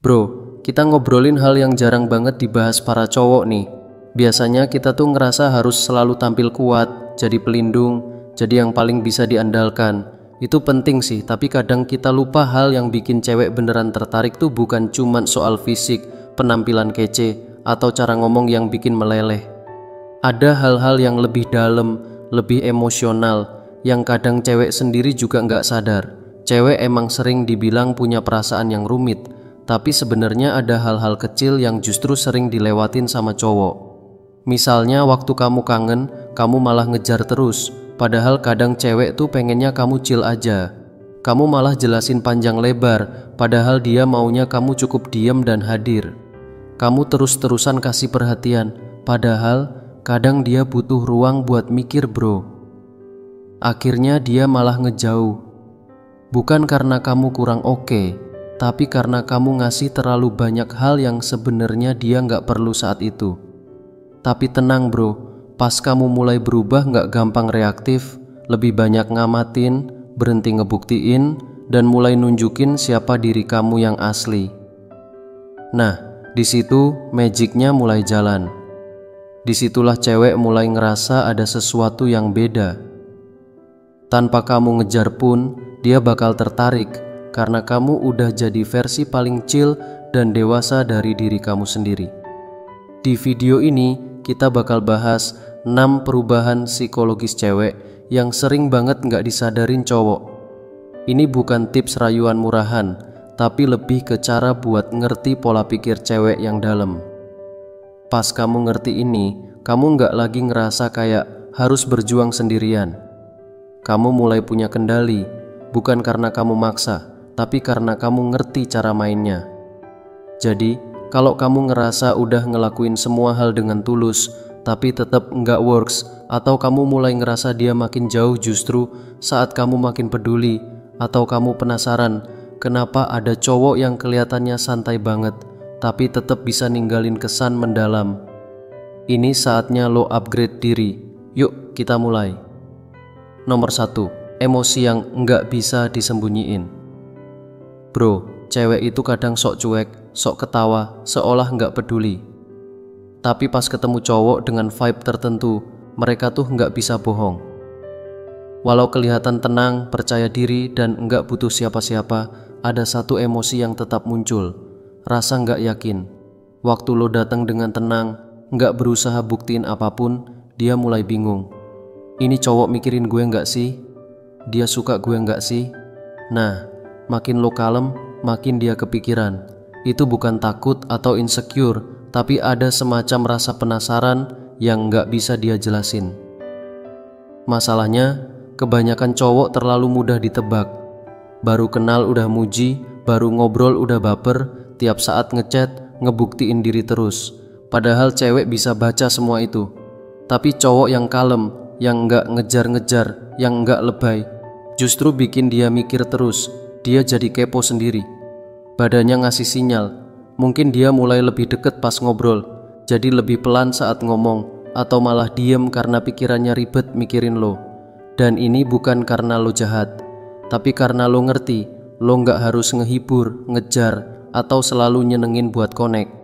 Bro, kita ngobrolin hal yang jarang banget dibahas para cowok nih. Biasanya kita tuh ngerasa harus selalu tampil kuat, jadi pelindung, jadi yang paling bisa diandalkan. Itu penting sih, tapi kadang kita lupa hal yang bikin cewek beneran tertarik tuh bukan cuman soal fisik, penampilan kece, atau cara ngomong yang bikin meleleh. Ada hal-hal yang lebih dalam, lebih emosional, yang kadang cewek sendiri juga nggak sadar. Cewek emang sering dibilang punya perasaan yang rumit, tapi sebenarnya ada hal-hal kecil yang justru sering dilewatin sama cowok. Misalnya waktu kamu kangen, kamu malah ngejar terus, padahal kadang cewek tuh pengennya kamu chill aja. Kamu malah jelasin panjang lebar, padahal dia maunya kamu cukup diem dan hadir. Kamu terus-terusan kasih perhatian, padahal kadang dia butuh ruang buat mikir bro. Akhirnya dia malah ngejauh. Bukan karena kamu kurang oke, tapi karena kamu ngasih terlalu banyak hal yang sebenarnya dia nggak perlu saat itu. Tapi tenang bro, pas kamu mulai berubah nggak gampang reaktif, lebih banyak ngamatin, berhenti ngebuktiin, dan mulai nunjukin siapa diri kamu yang asli. Nah, di situ magicnya mulai jalan. Disitulah cewek mulai ngerasa ada sesuatu yang beda. Tanpa kamu ngejar pun, dia bakal tertarik karena kamu udah jadi versi paling chill dan dewasa dari diri kamu sendiri. Di video ini, kita bakal bahas 6 perubahan psikologis cewek yang sering banget nggak disadarin cowok. Ini bukan tips rayuan murahan, tapi lebih ke cara buat ngerti pola pikir cewek yang dalam. Pas kamu ngerti ini, kamu nggak lagi ngerasa kayak harus berjuang sendirian. Kamu mulai punya kendali, bukan karena kamu maksa, tapi karena kamu ngerti cara mainnya. Jadi, kalau kamu ngerasa udah ngelakuin semua hal dengan tulus, tapi tetap nggak works, atau kamu mulai ngerasa dia makin jauh justru saat kamu makin peduli, atau kamu penasaran kenapa ada cowok yang kelihatannya santai banget, tapi tetap bisa ninggalin kesan mendalam. Ini saatnya lo upgrade diri. Yuk kita mulai. Nomor 1, emosi yang nggak bisa disembunyiin. Bro, cewek itu kadang sok cuek, sok ketawa, seolah nggak peduli. Tapi pas ketemu cowok dengan vibe tertentu, mereka tuh nggak bisa bohong. Walau kelihatan tenang, percaya diri, dan nggak butuh siapa-siapa, ada satu emosi yang tetap muncul, rasa nggak yakin. Waktu lo datang dengan tenang, nggak berusaha buktiin apapun, dia mulai bingung. Ini cowok mikirin gue nggak sih? Dia suka gue nggak sih? Nah, makin lo kalem, makin dia kepikiran. Itu bukan takut atau insecure, tapi ada semacam rasa penasaran yang nggak bisa dia jelasin. Masalahnya, kebanyakan cowok terlalu mudah ditebak. Baru kenal udah muji, baru ngobrol udah baper, tiap saat ngechat, ngebuktiin diri terus. Padahal cewek bisa baca semua itu. Tapi cowok yang kalem, yang nggak ngejar-ngejar, yang nggak lebay, justru bikin dia mikir terus. Dia jadi kepo sendiri. Badannya ngasih sinyal. Mungkin dia mulai lebih deket pas ngobrol, jadi lebih pelan saat ngomong, atau malah diem karena pikirannya ribet mikirin lo. Dan ini bukan karena lo jahat, tapi karena lo ngerti lo nggak harus ngehibur, ngejar, atau selalu nyenengin buat connect.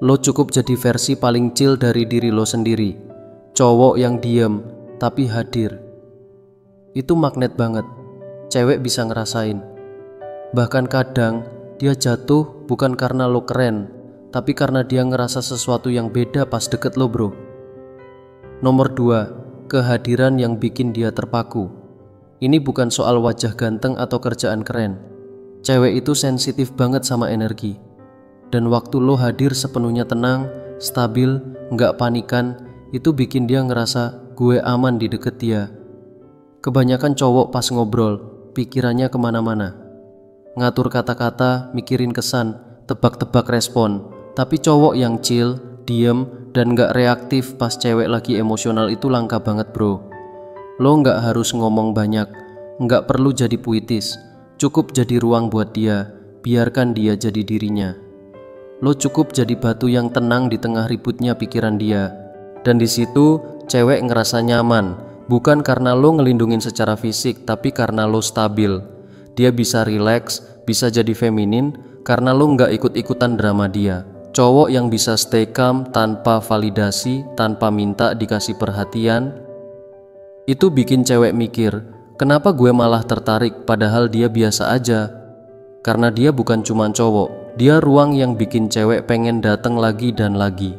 Lo cukup jadi versi paling chill dari diri lo sendiri. Cowok yang diem tapi hadir. Itu magnet banget. Cewek bisa ngerasain. Bahkan kadang dia jatuh bukan karena lo keren, tapi karena dia ngerasa sesuatu yang beda pas deket lo bro. Nomor 2, kehadiran yang bikin dia terpaku. Ini bukan soal wajah ganteng atau kerjaan keren. Cewek itu sensitif banget sama energi. Dan waktu lo hadir sepenuhnya tenang, stabil, nggak panikan, itu bikin dia ngerasa gue aman di deket dia. Kebanyakan cowok pas ngobrol, pikirannya kemana-mana. Ngatur kata-kata, mikirin kesan, tebak-tebak respon. Tapi cowok yang chill, diem, dan gak reaktif pas cewek lagi emosional itu langka banget bro. Lo gak harus ngomong banyak, gak perlu jadi puitis. Cukup jadi ruang buat dia, biarkan dia jadi dirinya. Lo cukup jadi batu yang tenang di tengah ributnya pikiran dia. Dan di situ cewek ngerasa nyaman, bukan karena lo ngelindungin secara fisik, tapi karena lo stabil. Dia bisa rileks, bisa jadi feminin, karena lo nggak ikut-ikutan drama dia. Cowok yang bisa stay calm tanpa validasi, tanpa minta dikasih perhatian, itu bikin cewek mikir, kenapa gue malah tertarik padahal dia biasa aja. Karena dia bukan cuma cowok, dia ruang yang bikin cewek pengen datang lagi dan lagi.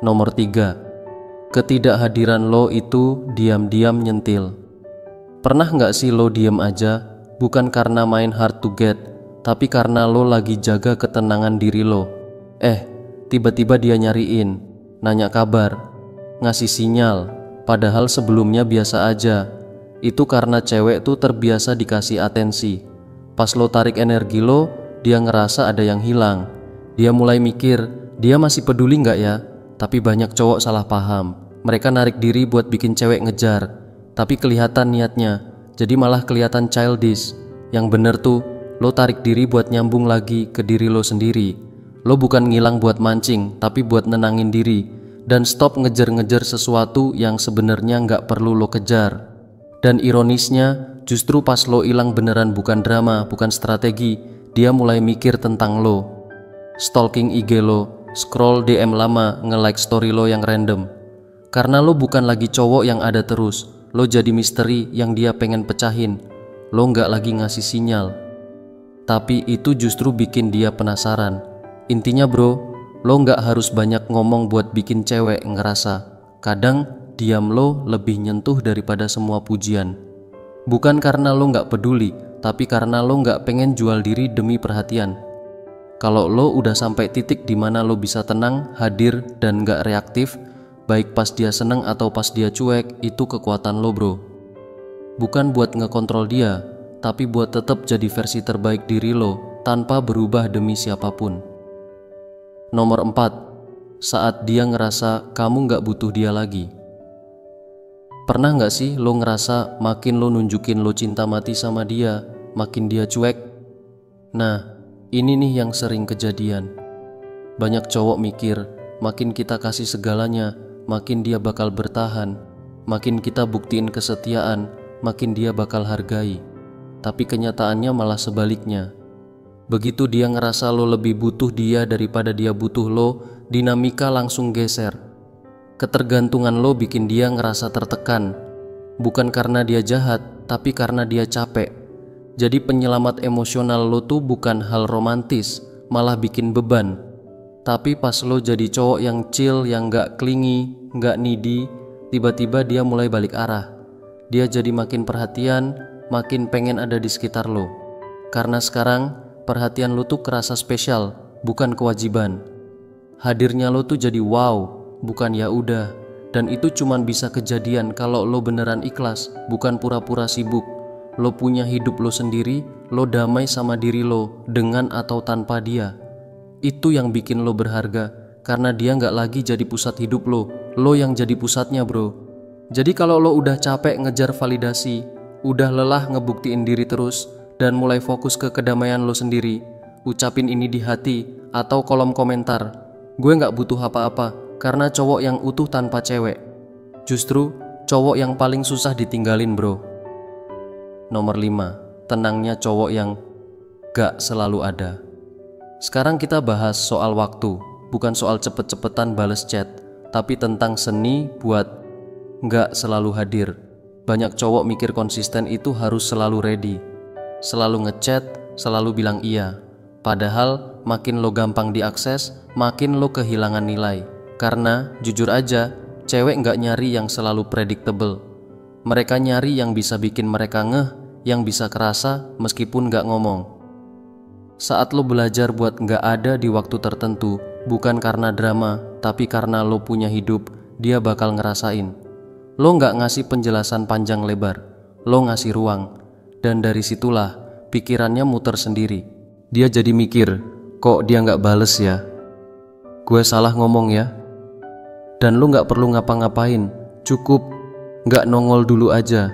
Nomor 3, ketidakhadiran lo itu diam-diam nyentil. Pernah nggak sih lo diam aja, bukan karena main hard to get, tapi karena lo lagi jaga ketenangan diri lo. Tiba-tiba dia nyariin, nanya kabar, ngasih sinyal, padahal sebelumnya biasa aja. Itu karena cewek tuh terbiasa dikasih atensi. Pas lo tarik energi lo, dia ngerasa ada yang hilang. Dia mulai mikir, dia masih peduli nggak ya? Tapi banyak cowok salah paham. Mereka narik diri buat bikin cewek ngejar, tapi kelihatan niatnya, jadi malah kelihatan childish. Yang bener tuh, lo tarik diri buat nyambung lagi ke diri lo sendiri. Lo bukan ngilang buat mancing, tapi buat nenangin diri. Dan stop ngejar-ngejar sesuatu yang sebenarnya nggak perlu lo kejar. Dan ironisnya, justru pas lo hilang beneran bukan drama, bukan strategi, dia mulai mikir tentang lo. Stalking IG lo, scroll DM lama, nge-like story lo yang random. Karena lo bukan lagi cowok yang ada terus, lo jadi misteri yang dia pengen pecahin. Lo nggak lagi ngasih sinyal, tapi itu justru bikin dia penasaran. Intinya bro, lo nggak harus banyak ngomong buat bikin cewek ngerasa. Kadang diam lo lebih nyentuh daripada semua pujian. Bukan karena lo nggak peduli, tapi karena lo nggak pengen jual diri demi perhatian. Kalau lo udah sampai titik dimana lo bisa tenang, hadir, dan nggak reaktif, baik pas dia seneng atau pas dia cuek, itu kekuatan lo bro. Bukan buat ngekontrol dia, tapi buat tetap jadi versi terbaik diri lo, tanpa berubah demi siapapun. Nomor 4, saat dia ngerasa kamu nggak butuh dia lagi. Pernah nggak sih lo ngerasa makin lo nunjukin lo cinta mati sama dia, makin dia cuek? Nah, ini nih yang sering kejadian. Banyak cowok mikir, makin kita kasih segalanya, makin dia bakal bertahan. Makin kita buktiin kesetiaan, makin dia bakal hargai. Tapi kenyataannya malah sebaliknya. Begitu dia ngerasa lo lebih butuh dia daripada dia butuh lo, dinamika langsung geser. Ketergantungan lo bikin dia ngerasa tertekan. Bukan karena dia jahat, tapi karena dia capek. Jadi penyelamat emosional lo tuh bukan hal romantis, malah bikin beban. Tapi pas lo jadi cowok yang chill, yang gak clingy, gak needy, tiba-tiba dia mulai balik arah. Dia jadi makin perhatian, makin pengen ada di sekitar lo. Karena sekarang perhatian lo tuh kerasa spesial, bukan kewajiban. Hadirnya lo tuh jadi wow, bukan ya udah. Dan itu cuman bisa kejadian kalau lo beneran ikhlas, bukan pura-pura sibuk. Lo punya hidup lo sendiri, lo damai sama diri lo, dengan atau tanpa dia. Itu yang bikin lo berharga, karena dia nggak lagi jadi pusat hidup lo yang jadi pusatnya bro. Jadi kalau lo udah capek ngejar validasi, udah lelah ngebuktiin diri terus, dan mulai fokus ke kedamaian lo sendiri, ucapin ini di hati atau kolom komentar, gue gak butuh apa-apa, karena cowok yang utuh tanpa cewek. Justru cowok yang paling susah ditinggalin bro. Nomor 5, tenangnya cowok yang gak selalu ada. Sekarang kita bahas soal waktu, bukan soal cepet-cepetan bales chat, tapi tentang seni buat gak selalu hadir. Banyak cowok mikir konsisten itu harus selalu ready, selalu ngechat, selalu bilang iya. Padahal makin lo gampang diakses, makin lo kehilangan nilai. Karena jujur aja, cewek nggak nyari yang selalu predictable. Mereka nyari yang bisa bikin mereka ngeh, yang bisa kerasa meskipun nggak ngomong. Saat lo belajar buat nggak ada di waktu tertentu, bukan karena drama, tapi karena lo punya hidup, dia bakal ngerasain. Lo nggak ngasih penjelasan panjang lebar, lo ngasih ruang. Dan dari situlah pikirannya muter sendiri. Dia jadi mikir, kok dia nggak bales ya? Gue salah ngomong ya? Dan lu nggak perlu ngapa-ngapain, cukup nggak nongol dulu aja.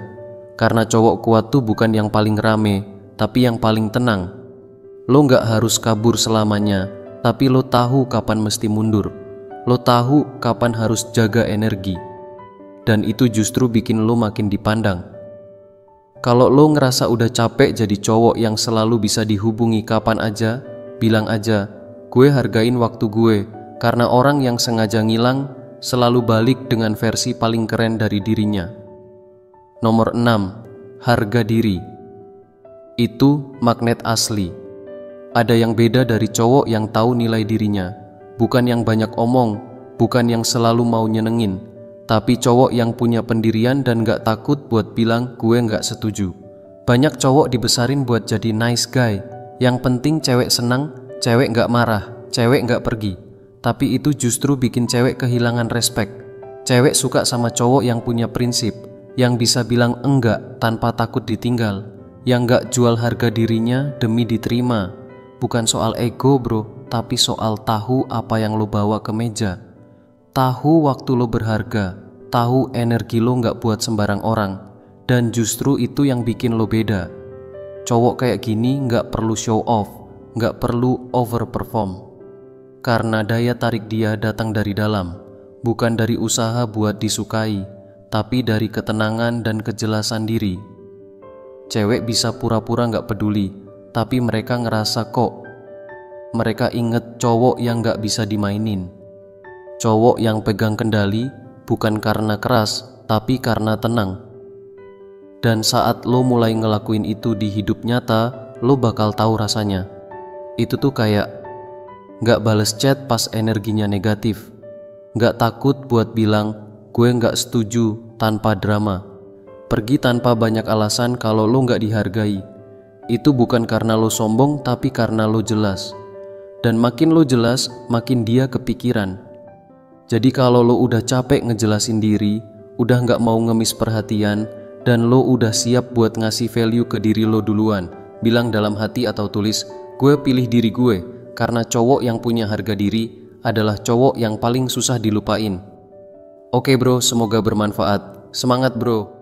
Karena cowok kuat tuh bukan yang paling rame, tapi yang paling tenang. Lo nggak harus kabur selamanya, tapi lo tahu kapan mesti mundur. Lo tahu kapan harus jaga energi. Dan itu justru bikin lo makin dipandang. Kalau lo ngerasa udah capek jadi cowok yang selalu bisa dihubungi kapan aja, bilang aja, gue hargain waktu gue, karena orang yang sengaja ngilang selalu balik dengan versi paling keren dari dirinya. Nomor 6. Harga diri. Itu magnet asli. Ada yang beda dari cowok yang tahu nilai dirinya, bukan yang banyak omong, bukan yang selalu mau nyenengin, tapi cowok yang punya pendirian dan gak takut buat bilang gue gak setuju. Banyak cowok dibesarin buat jadi nice guy, yang penting cewek senang, cewek gak marah, cewek gak pergi. Tapi itu justru bikin cewek kehilangan respect. Cewek suka sama cowok yang punya prinsip, yang bisa bilang enggak tanpa takut ditinggal, yang gak jual harga dirinya demi diterima. Bukan soal ego bro, tapi soal tahu apa yang lo bawa ke meja. Tahu waktu lo berharga, tahu energi lo gak buat sembarang orang. Dan justru itu yang bikin lo beda. Cowok kayak gini gak perlu show off, gak perlu overperform. Karena daya tarik dia datang dari dalam, bukan dari usaha buat disukai, tapi dari ketenangan dan kejelasan diri. Cewek bisa pura-pura gak peduli, tapi mereka ngerasa kok. Mereka inget cowok yang gak bisa dimainin. Cowok yang pegang kendali, bukan karena keras, tapi karena tenang. Dan saat lo mulai ngelakuin itu di hidup nyata, lo bakal tahu rasanya. Itu tuh kayak gak bales chat pas energinya negatif, gak takut buat bilang gue gak setuju tanpa drama, pergi tanpa banyak alasan kalau lo gak dihargai. Itu bukan karena lo sombong, tapi karena lo jelas. Dan makin lo jelas, makin dia kepikiran. Jadi kalau lo udah capek ngejelasin diri, udah gak mau ngemis perhatian, dan lo udah siap buat ngasih value ke diri lo duluan, bilang dalam hati atau tulis, gue pilih diri gue. Karena cowok yang punya harga diri adalah cowok yang paling susah dilupain. Oke bro, semoga bermanfaat. Semangat bro.